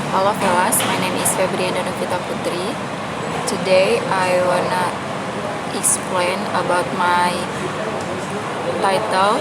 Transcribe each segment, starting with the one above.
Halo kelas, my name is Febri and Novita Putri. Today I wanna explain about my title,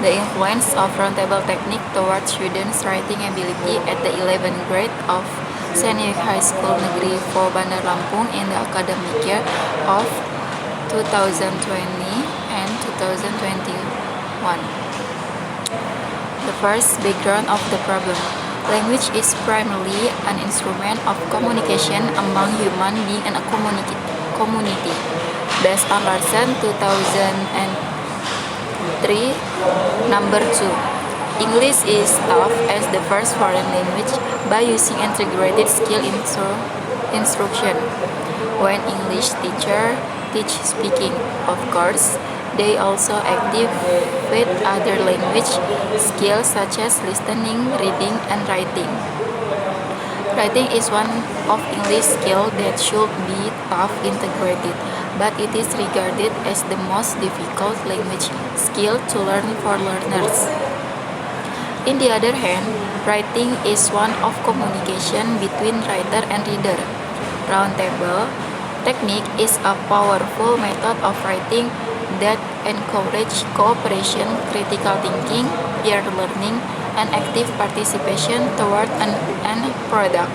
The Influence of Roundtable Technique Towards Students' Writing Ability at the 11th grade of Senior High School Negeri 4 Bandar Lampung in the academic year of 2020 and 2021. The first, background of the problem. Language is primarily an instrument of communication among human beings and a community. Based on Larson 2003, number 2. English is taught as the first foreign language by using integrated skill instruction. When English teacher teach speaking, of course, they also active with other language skills such as listening, reading, and writing. Writing is one of English skills that should be taught integrated, but it is regarded as the most difficult language skill to learn for learners. In the other hand, writing is one of communication between writer and reader. Roundtable technique is a powerful method of writing that encourage cooperation, critical thinking, peer learning, and active participation toward an end product.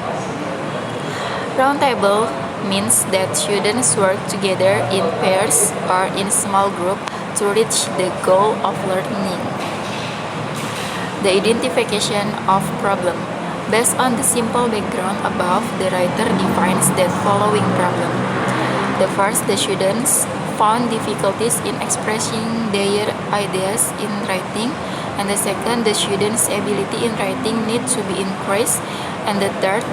Roundtable means that students work together in pairs or in small groups to reach the goal of learning. The identification of problem. Based on the simple background above, the writer defines the following problem. The first, the students found difficulties in expressing their ideas in writing, and the second, the students' ability in writing needs to be increased, and the third,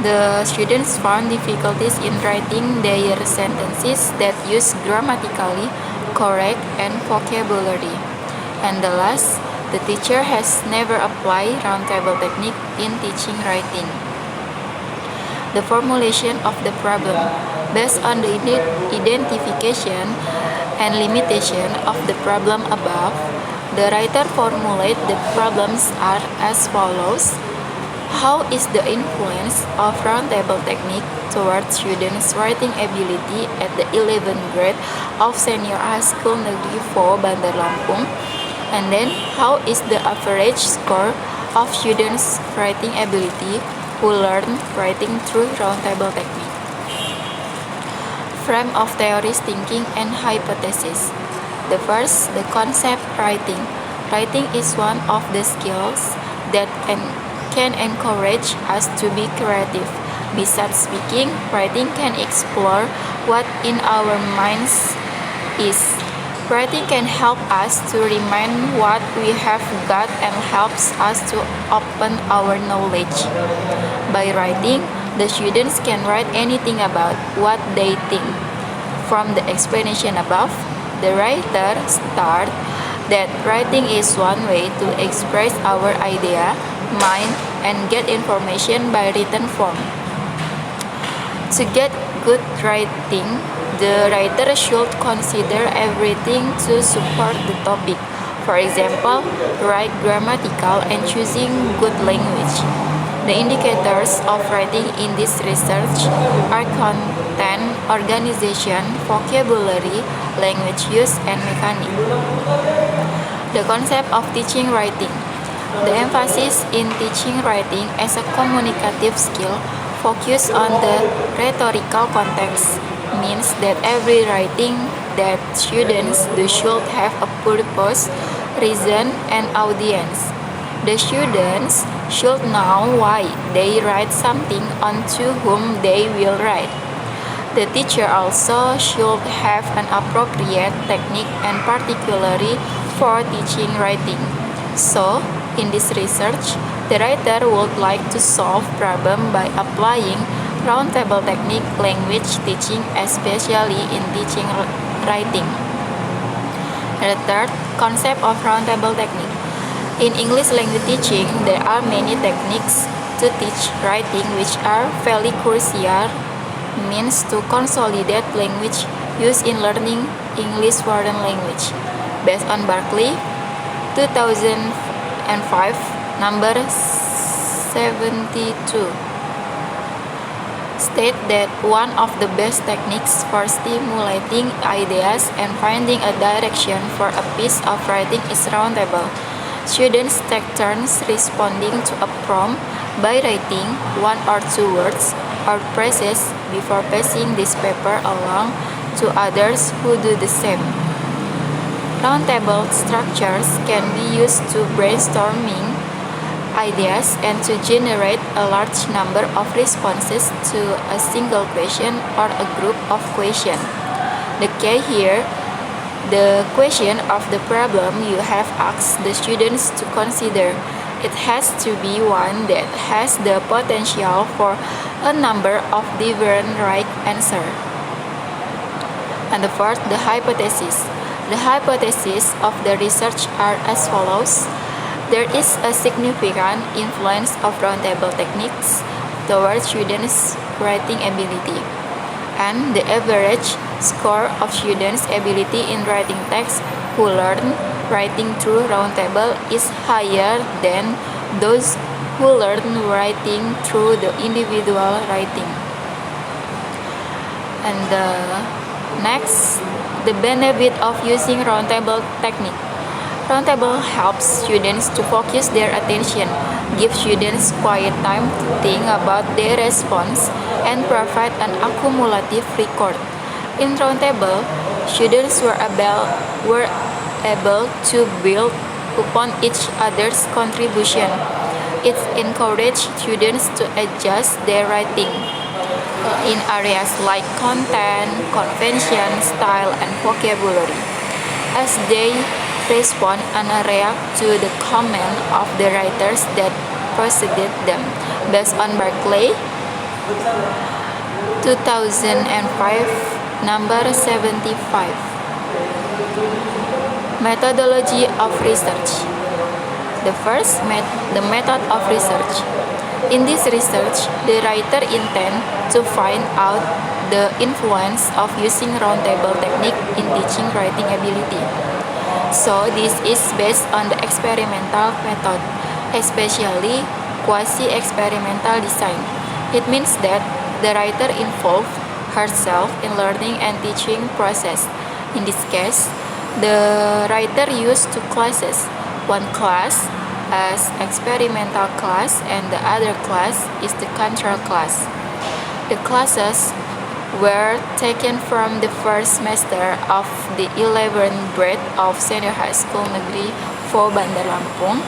the students found difficulties in writing their sentences that use grammatically correct and vocabulary, and the last, the teacher has never applied roundtable technique in teaching writing. The formulation of the problem. Based on the identification and limitation of the problem above, the writer formulates the problems are as follows. How is the influence of roundtable technique towards students' writing ability at the 11th grade of Senior High School Negeri 4 Bandar Lampung? And then, how is the average score of students' writing ability who learn writing through roundtable technique? Frame of theories, thinking, and hypothesis. The first, the concept writing. Writing is one of the skills that can encourage us to be creative. Besides speaking, writing can explore what in our minds is. Writing can help us to remind what we have got and helps us to open our knowledge. By writing, the students can write anything about what they think. From the explanation above, the writer starts that writing is one way to express our idea, mind, and get information by written form. To get good writing, the writer should consider everything to support the topic. For example, write grammatical and choosing good language. The indicators of writing in this research are content, organization, vocabulary, language use, and mechanic. The concept of teaching writing. The emphasis in teaching writing as a communicative skill focus on the rhetorical context means that every writing that students do should have a purpose, reason, and audience. The students should know why they write something and to whom they will write. The teacher also should have an appropriate technique and particularly for teaching writing. So, in this research, the writer would like to solve problem by applying roundtable technique language teaching, especially in teaching writing. The third, concept of roundtable technique. In English language teaching, there are many techniques to teach writing which are very crucial means to consolidate language used in learning English foreign language. Based on Berkeley 2005 number 72 state that one of the best techniques for stimulating ideas and finding a direction for a piece of writing is roundtable. Students take turns responding to a prompt by writing one or two words or phrases before passing this paper along to others who do the same. Roundtable structures can be used to brainstorming ideas and to generate a large number of responses to a single question or a group of questions. The key here, the question of the problem you have asked the students to consider. It has to be one that has the potential for a number of different right answers. And the fourth, the hypothesis. The hypotheses of the research are as follows. There is a significant influence of roundtable techniques towards students' writing ability, and the average score of students' ability in writing text who learn writing through roundtable is higher than those who learn writing through the individual writing. And the next, the benefit of using roundtable technique. Roundtable helps students to focus their attention, give students quiet time to think about their response, and provide an accumulative record. In roundtable, students were able to build upon each other's contribution. It encouraged students to adjust their writing in areas like content, convention, style, and vocabulary, as they respond and react to the comment of the writers that preceded them. Based on Berkeley, 2005, number 75. Methodology of research. The first, the method of research. In this research, the writer intends to find out the influence of using roundtable technique in teaching writing ability. So this is based on the experimental method, especially quasi-experimental design. It means that the writer involved herself in learning and teaching process. In this case, the writer used two classes. One class as experimental class and the other class is the control class. The classes were taken from the first semester of the 11th grade of Senior High School Negeri 4 Bandar Lampung.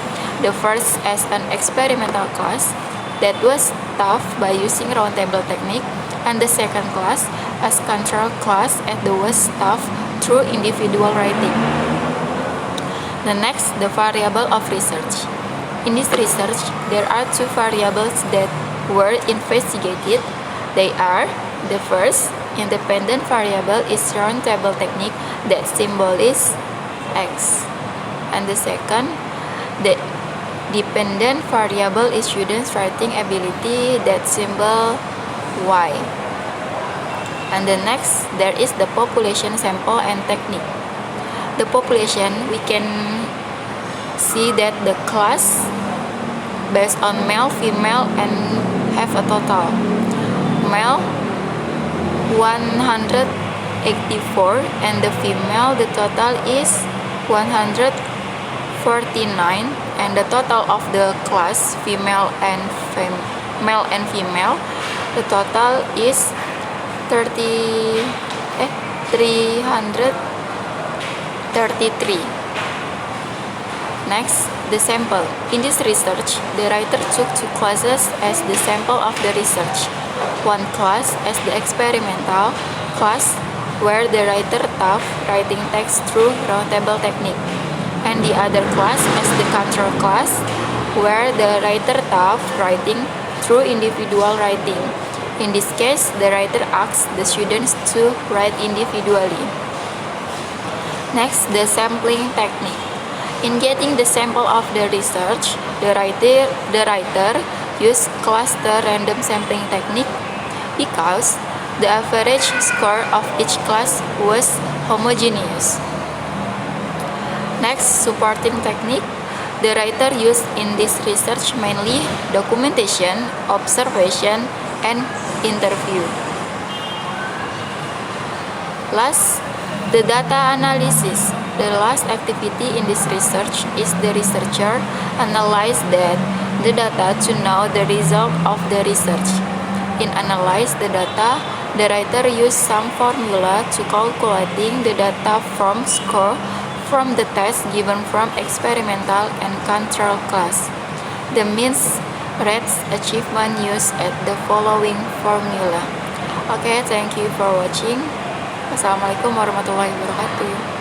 The first as an experimental class that was taught by using roundtable technique, and the second class as control class that was taught through individual writing. The next, the variable of research. In this research, there are two variables that were investigated. They are: the first, independent variable is roundtable technique that symbolizes X. And the second, the dependent variable is students' writing ability that symbol Y. And the next, there is the population sample and technique. The population, we can see that the class based on male, female, and have a total. Male 184 and the female, the total is 149, and the total of the class male and female, the total is 333. Next, the sample. In this research, the writer took two classes as the sample of the research. One class as the experimental class, where the writer taught writing text through roundtable technique, and the other class as the control class, where the writer taught writing through individual writing. In this case, the writer asked the students to write individually. Next, the sampling technique. In getting the sample of the research, the writer used cluster random sampling technique because the average score of each class was homogeneous. Next, supporting technique. The writer used in this research mainly documentation, observation, and interview. Last, the data analysis. The last activity in this research is the researcher analyze the data to know the result of the research. In analyze the data, the writer used some formula to calculating the data from score from the test given from experimental and control class. The means rates achievement used at the following formula. Okay, thank you for watching. Wassalamualaikum warahmatullahi wabarakatuh.